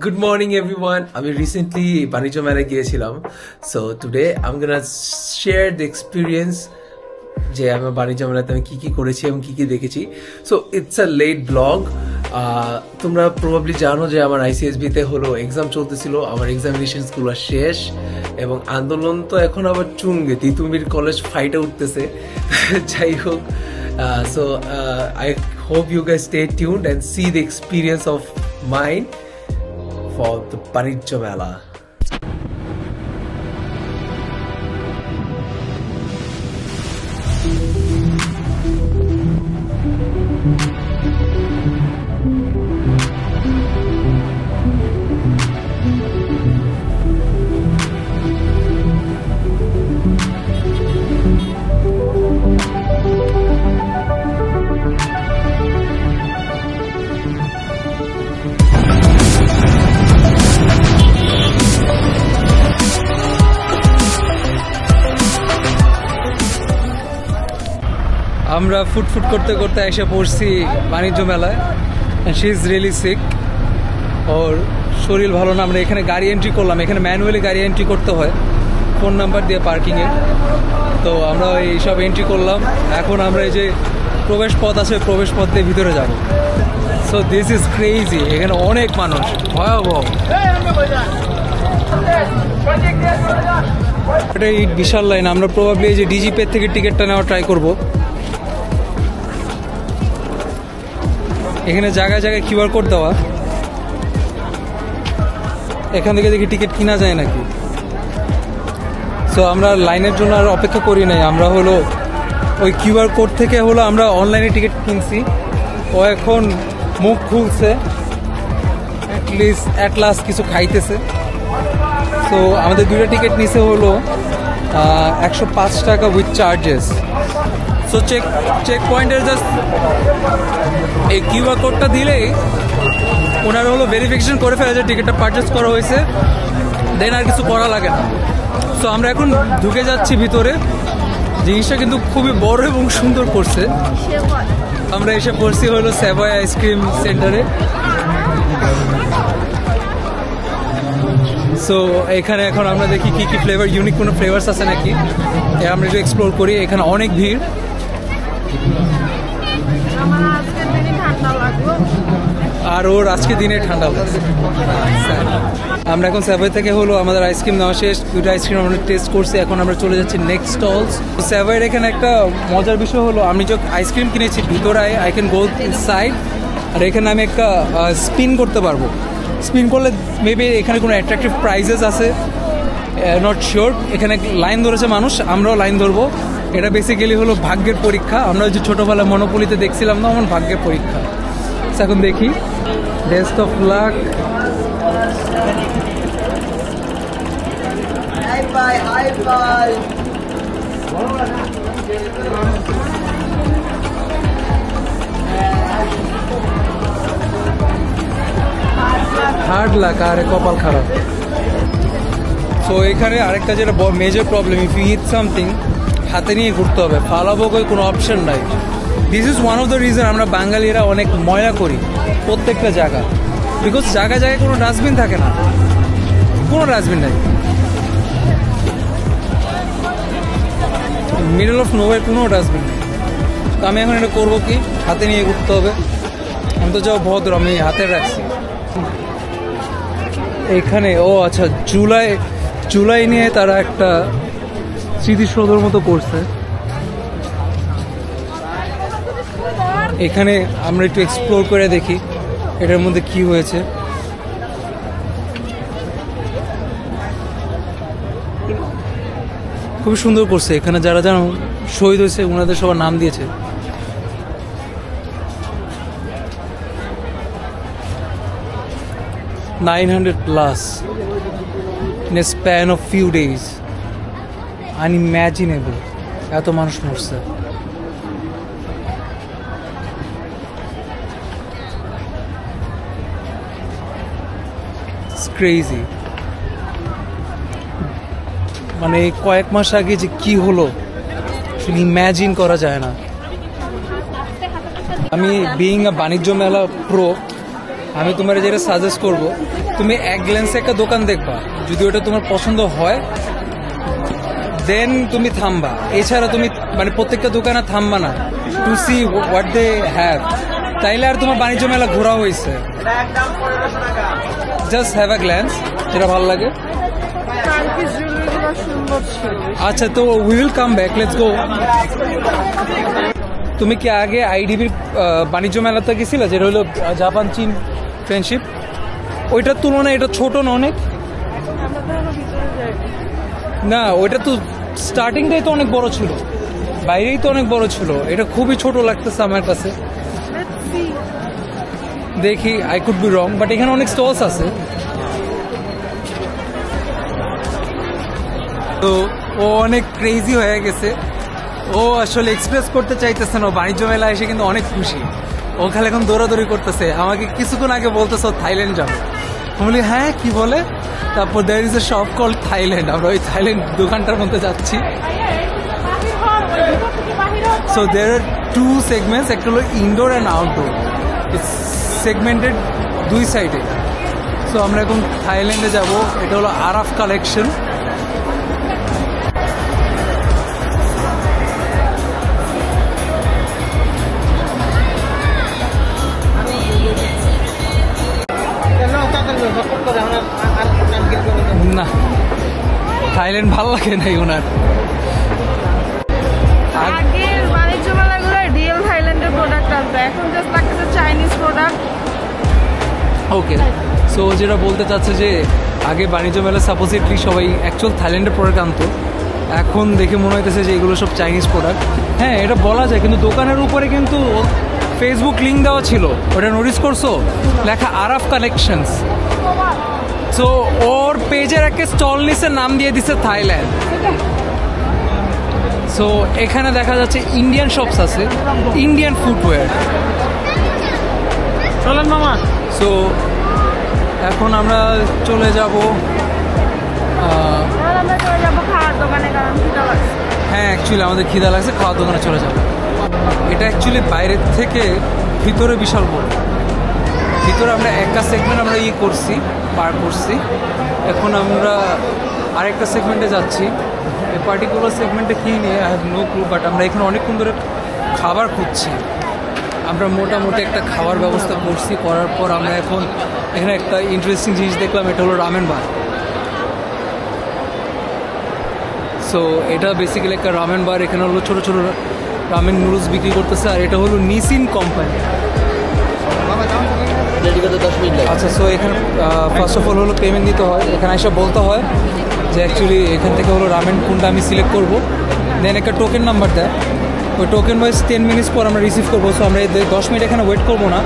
Good morning everyone. আমি recently বাণিজ্য মেলায় গিয়েছিলাম. So today I'm gonna share the experience যে আমি বাণিজ্য মেলাতে আমি কি কি করেছি এবং কি কি দেখেছি. So it's a late vlog. তোমরা probably জানো যে আমার ICSB তে হলো এক্সাম চলতেছিল, আমার এক্সামিনেশনস গুলো শেষ এবং আন্দোলন তো এখন আবার চুঙ্গে তিতুমির কলেজ ফাইটে উঠতেছে. যাই হোক, so I hope you guys stay tuned and see the experience of mine for the বাণিজ্য মেলা. আমরা ফুট করতে করতে এসে পড়ছি বাণিজ্য মেলায়. শি ইজ রিয়েলি সিক, ওর শরীর ভালো না. আমরা এখানে গাড়ি এন্ট্রি করলাম, এখানে ম্যানুয়ালি গাড়ি এন্ট্রি করতে হয় ফোন নাম্বার দিয়ে পার্কিংয়ে. তো আমরা এইসব এন্ট্রি করলাম. এখন আমরা এই যে প্রবেশ পথ আছে, প্রবেশ পথ দিয়ে ভিতরে যাব. So this is crazy. এখানে অনেক মানুষ, ভয়াবহ. এটা এই বিশাল লাইন. আমরা প্রবাবলি এই যে ডিজিপে থেকে টিকিটটা নেওয়া ট্রাই করবো. এখানে জায়গায় জায়গায় কিউআর কোড দেওয়া. এখান থেকে দেখি টিকিট কিনা যায় নাকি. সো আমরা লাইনের জন্য আর অপেক্ষা করি নাই, আমরা হলো ওই কিউআর কোড থেকে হলো আমরা অনলাইনে টিকিট কিনছি. ও এখন মুখ খুলছে, অ্যাট লাস্ট কিছু খাইতেছে. সো আমাদের দুইটা টিকিট নিছে হলো 105 টাকা উইথ চার্জেস. সো চেক পয়েন্টের জাস্ট এই কিউআর কোডটা দিলেই ওনারা হলো ভেরিফিকেশন করে ফেলে যে টিকিটটা পারচেস করা হয়েছে, দেন আর কিছু করা লাগে না. সো আমরা এখন ঢুকে যাচ্ছি ভিতরে. জিনিসটা কিন্তু খুবই বড় এবং সুন্দর করছে. আমরা এসে পড়ছি হলো সেভয় আইসক্রিম সেন্টারে. সো এখানে এখন আমরা দেখি কি কি ফ্লেভার, ইউনিক কোনো ফ্লেভার্স আছে নাকি আমরা একটু এক্সপ্লোর করি. এখানে অনেক ভিড়. আর ওর আজকে দিনে ঠান্ডা লাগছে. আমরা এখন সেভয় থেকে হলো আমাদের আইসক্রিম নেওয়া শেষ. দুটো আইসক্রিম আমরা টেস্ট করছি. এখন আমরা চলে যাচ্ছি নেক্সট স্টলস. সেভয়ের এখানে একটা মজার বিষয় হলো আমি যখন আইসক্রিম কিনেছি ভিতরে আই ক্যান গো ইনসাইড, আর এখানে আমি একটা স্পিন করতে পারবো. স্পিন করলে মেবি এখানে কোনো অ্যাট্রাকটিভ প্রাইজেস আছে, নট শিওর. এখানে লাইন ধরেছে মানুষ, আমরাও লাইন ধরবো. এটা বেসিক্যালি হলো ভাগ্যের পরীক্ষা. আমরা যে ছোটোবেলা মনোপলিতে দেখছিলাম না, আমার ভাগ্যের পরীক্ষা. এখন দেখি. Best of luck. Hard luck. আরে কপাল খারাপ. সো এখানে আরেকটা যেটা major problem, if you eat something হাতে নিয়ে ঘুরতে হবে, ফালাবো কোনো অপশন নাই. This is one of the reason আমরা বাঙালিরা অনেক ময়লা করি প্রত্যেকটা জায়গা. বিকজ জায়গায় জায়গায় কোনো ডাস্টবিন থাকে না, কোনো ডাস্টবিন নাই. মিডল অফ নোওয়্যার কোনো ডাস্টবিন নেই. তো আমি এখন এটা করবো কি, হাতে নিয়ে ঘুরতে হবে. আমি তো যাও ভদ্র, আমি হাতে রাখছি. এখানে আচ্ছা জুলাই নিয়ে তারা একটা স্মৃতিসৌধের মতো করছে. এখানে আমরা একটু এক্সপ্লোর করে দেখি এটার মধ্যে কি হয়েছে. খুব সুন্দর করছে. এখানে যারা যারা শহীদ হয়েছে ওনাদের সবার নাম দিয়েছে. $900+ in a span of few days. Unimaginable. এত মানুষ মরছে. It's crazy. মানে কয়েক মাস আগে যে কি হলো ইম্যাজিন করা যায় না. আমি বিইং আ বাণিজ্য মেলা প্রো, আমি তোমার যেটা সাজেস্ট করব, তুমি এক গ্ল্যান্সে একটা দোকান দেখবা, যদি ওটা তোমার পছন্দ হয় দেন তুমি থামবা। এছাড়া তুমি মানে প্রত্যেকটা দোকানে থামবা না, to see what they have. তাইলে আর তোমার বাণিজ্য মেলা ঘোরা হয়েছে। জাস্ট হ্যাভ আ গ্ল্যান্স, যেটা ভালো লাগে। আচ্ছা, তো we will come back, let's go. তুমি কি আগে আইডিবির বাণিজ্য মেলাতে গেছিলে, যেটা হলো জাপান চীন ফ্রেন্ডশিপ? ওইটার তুলনায় এটা ছোট না অনেক? না, ওইটা তো স্টার্টিংটাই তো অনেক বড় ছিল, বাইরেই তো অনেক বড় ছিল। এটা খুবই ছোট লাগতেছে আমার কাছে। দেখি, I could be wrong, but এখানে অনেক স্টলস আছে। তো ও অনেক ক্রেজি হয়ে গেছে, ও আসলে এক্সপ্রেস করতে চাইতেছে না। বাণিজ্য মেলা এসে কিন্তু অনেক খুশি। ও খালি এখন দৌড়াদৌড়ি করতেছে। আমাকে কিছুক্ষণ আগে বলতেছে থাইল্যান্ড যাবো। আমি বলি হ্যাঁ, কি বলে? তারপর there is a shop call Thailand. আমরা ওই থাইল্যান্ড দোকানটার মধ্যে যাচ্ছি। So there are two segments, একটা হলো ইনডোর অ্যান্ড আউটডোর, সেগমেন্টেড দুই সাইডে। সো আমরা এখন থাইল্যান্ডে যাব। এটা হলো আরাফ কালেকশন। না, থাইল্যান্ড ভালো লাগে নাই ওনার। আগের বাণিজ্য মেলাগুলো রিয়েল থাইল্যান্ডের প্রোডাক্ট আসবে, এখন জাস্ট লাগতেছে চাইনিজ প্রোডাক্ট। ওকে, সো যেটা বলতে চাচ্ছে যে আগে বাণিজ্য মেলা সাপোজিটলি সবাই অ্যাকচুয়াল থাইল্যান্ডের প্রোডাক্ট আনতো, এখন দেখে মনে হইতেছে যে এগুলো সব চাইনিজ প্রোডাক্ট। হ্যাঁ, এটা বলা যায়, কিন্তু দোকানের উপরে কিন্তু ফেসবুক লিঙ্ক দেওয়া ছিল, ওটা নোটিস করছো? লেখা আরাফ কালেকশনস। সো ওর পেজের একটা স্টল নিচে নাম দিয়ে দিছে থাইল্যান্ড। সো এখানে দেখা যাচ্ছে ইন্ডিয়ান শপস আছে, ইন্ডিয়ান ফুটওয়্যার। চলেন মামা। সো এখন আমরা চলে যাব, আমরা চলে যাবো খাওয়ার দোকানে, কারণ খিদা লাগছে। হ্যাঁ অ্যাকচুয়ালি আমাদের খিদা লাগছে, খাওয়ার দোকানে চলে যাব। এটা অ্যাকচুয়ালি বাইরের থেকে ভিতরে বিশাল বড়। ভিতরে আমরা একটা সেগমেন্ট আমরা করছি, পার করছি। এখন আমরা আরেকটা সেগমেন্টে যাচ্ছি। এই পার্টিকুলার সেগমেন্টে কী নিয়ে I have no clue, but আমরা এখানে অনেকক্ষণ ধরে খাবার খুঁজছি। আমরা মোটামুটি একটা খাবার ব্যবস্থা করছি, করার পর আমরা এখন এখানে একটা ইন্টারেস্টিং জিনিস দেখলাম, এটা হলো রামেন বার। সো এটা বেসিক্যালি একটা রামেন বার। এখানে হলো ছোটো ছোটো রামেন নুডলস বিক্রি করতেছে, আর এটা হলো নিসিন কোম্পানি। আচ্ছা, সো এখানে ফার্স্ট অফ অল হলো পেমেন্ট দিতে হয়। এখানে এসে বলতে হয় যে অ্যাকচুয়ালি এখান থেকে হলো রামেন কোনটা আমি সিলেক্ট করবো, দেন একটা টোকেন নাম্বার দেয়। ওই টোকেন ওয়াইজ 10 মিনিটস পর আমরা রিসিভ করবো। সো আমরা 10 মিনিট এখানে ওয়েট করবো না,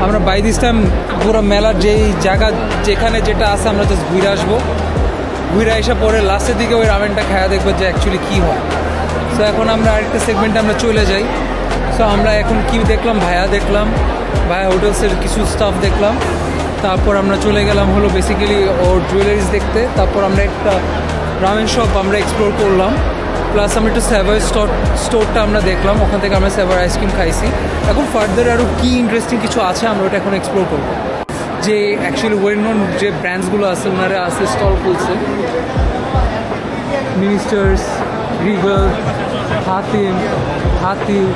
আমরা বাই দিস টাইম পুরো মেলার যেই জায়গা যেখানে যেটা আছে আমরা জাস্ট ঘুরে আসবো। ঘুরে আসা পরে লাস্টের দিকে ওই রামেনটা খাওয়া দেখবো যে অ্যাকচুয়ালি কী হয়। সো এখন আমরা আরেকটা সেগমেন্টে আমরা চলে যাই। সো আমরা এখন কি দেখলাম, ভায়া দেখলাম, ভায়া হোটেলসের কিছু স্টাফ দেখলাম। তারপর আমরা চলে গেলাম হলো বেসিক্যালি ওর জুয়েলারিজ দেখতে। তারপর আমরা একটা রামেন শপ আমরা এক্সপ্লোর করলাম, প্লাস আমরা একটু স্যাভার স্টোরটা আমরা দেখলাম, ওখান থেকে আমরা স্যাভার আইসক্রিম খাইছি। এখন ফার্দার আরও কী ইন্টারেস্টিং কিছু আছে আমরা ওটা এখন এক্সপ্লোর করবো। যে অ্যাকচুয়ালি ওয়েল নোন যে ব্র্যান্ডসগুলো আছে ওনারা আছে স্টল খুলছে, মিনিস্টার্স, রিগল, হাতিম।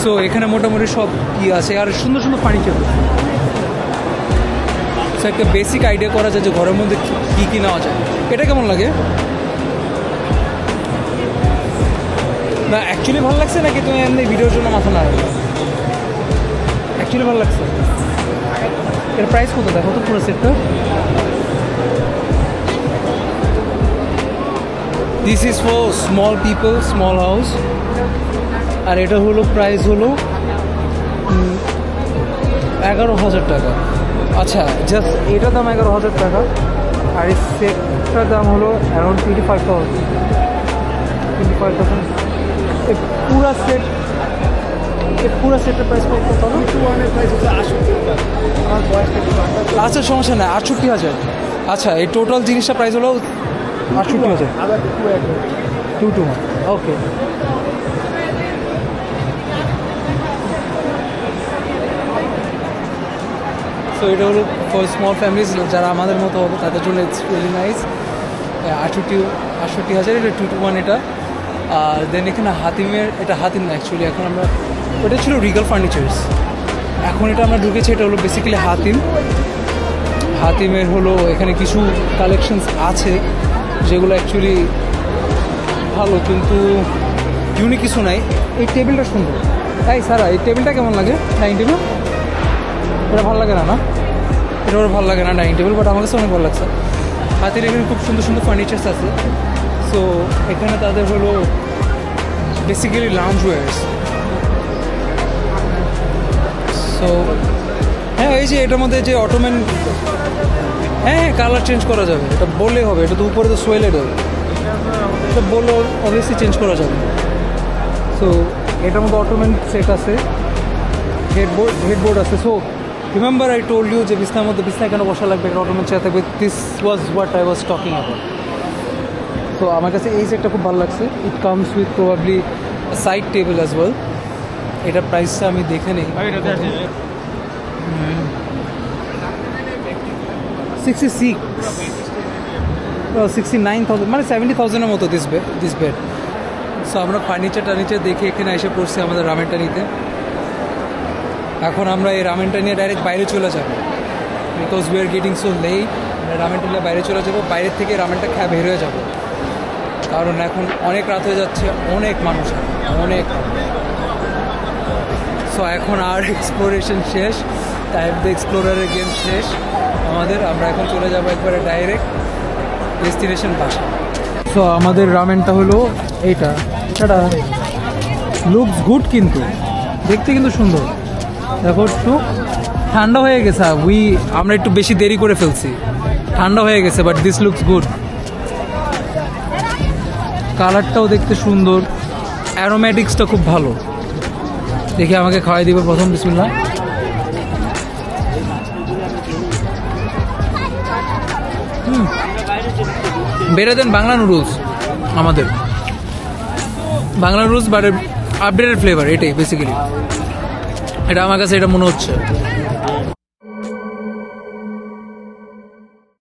সো এখানে মোটামুটি সব কি আছে, আর সুন্দর সুন্দর ফার্নিচার। সো একটা বেসিক আইডিয়া করা যায় যে ঘরের মধ্যে কী কী নেওয়া যায়। এটা কেমন লাগে? না অ্যাকচুয়ালি ভালো লাগছে নাকি তুমি এমনি ভিডিওর জন্য মাথা না রাখবে? অ্যাকচুয়ালি ভালো লাগছে। এর প্রাইস কত দেখো তো পুরো সেটটা? This is for small people, small house. আর এটা হলো প্রাইস হলো 11,000 টাকা। আচ্ছা, জাস্ট এটার দাম 11,000 টাকা, আর এই সেটটার দাম হলো অ্যারাউন্ড 25,000। পুরো সেটের প্রাইস কত? আচ্ছা সমস্যা নাই, 68,000। আচ্ছা, এই টোটাল জিনিসটা প্রাইস হলো 68,000। 2 ওকে। সো এটা হলো ফর স্মল ফ্যামিলিজ, যারা আমাদের মতো হবে তাদের জন্য ইটস রিয়েলি নাইস। 68,000 এটা 2-1 এটা। আর দেন এখানে হাতিমের, এটা হাতিম না অ্যাকচুয়ালি, এখন আমরা, ওটা ছিল রিগাল ফার্নিচার্স, এখন এটা আমরা ঢুকেছি, এটা হলো বেসিক্যালি হাতিম। হাতিমের হলো এখানে কিছু কালেকশনস আছে যেগুলো অ্যাকচুয়ালি ভালো, কিন্তু ইউনিক কিছু নাই। এই টেবিলটা সুন্দর, তাই সারা এই টেবিলটা কেমন লাগে? ডাইনিং টেবিল এটা ভালো লাগে না, না এটা ওর ভালো লাগে না ডাইনিং টেবিল, বাট আমার কাছে অনেক ভালো লাগছে। হাতির এখানে খুব সুন্দর সুন্দর ফার্নিচার্স আছে। সো এখানে তাদের হলো বেসিক্যালি লাউঞ্জ ওয়্যার্স। সো হ্যাঁ, এই যে এটার মধ্যে যে অটোম্যান, হ্যাঁ কালার চেঞ্জ করা যাবে, এটা বললেই হবে, এটা তো উপরে তো সোয়েলেড হবে, এটা বললে অবভিয়াসলি চেঞ্জ করা যাবে। সো এটার মধ্যে অটোম্যান সেট আছে, হেডবোর্ড আছে। So remember I told you যে বিছনার মধ্যে বিছনায় কেন বসা লাগবে, একটা অটোম্যান চেয়ার থাকবে। This was what I was talking about. তো আমার কাছে এই সেটটা খুব ভালো লাগছে। It comes with probably side table as well. এটার প্রাইসটা আমি দেখে নিই, 69,000 মানে 70,000-এর মতো দিস বেড। সো আমরা ফার্নিচার টার্নিচার দেখে এখানে এসে পড়ছি আমাদের রামেনটা নিতে। এখন আমরা এই রামেনটা নিয়ে ডাইরেক্ট বাইরে চলে যাবো, because we are getting so late. রামেনটা নিয়ে বাইরে চলে যাবো, বাইরের থেকে রামেনটা খেয়ে বের হয়ে যাবো, কারণ এখন অনেক রাত হয়ে যাচ্ছে, অনেক মানুষ, অনেক। সো এখন আর এক্সপ্লোরেশন শেষ, টাইপ দ্য এক্সপ্লোরারের গেম শেষ আমাদের। আমরা এখন চলে যাবো একবারে ডাইরেক্ট ডেস্টিনেশন বাসা। সো আমাদের রামেনটা হলো এইটা, এটা লুকস গুড, কিন্তু দেখতে কিন্তু সুন্দর। দেখো একটু ঠান্ডা হয়ে গেছে, আমরা একটু বেশি দেরি করে ফেলছি, ঠান্ডা হয়ে গেছে, বাট দিস লুকস গুড। কালারটাও দেখতে সুন্দর, অ্যারোমেটিক্সটা খুব ভালো। দেখি আমাকে খাওয়াই দিবে প্রথম, বিসমিল্লাহ। Better than Bangla noodles. আমাদের Bangla noodles but updated flavour, এটাই বেসিক্যালি, এটা আমার কাছে এটা মনে হচ্ছে।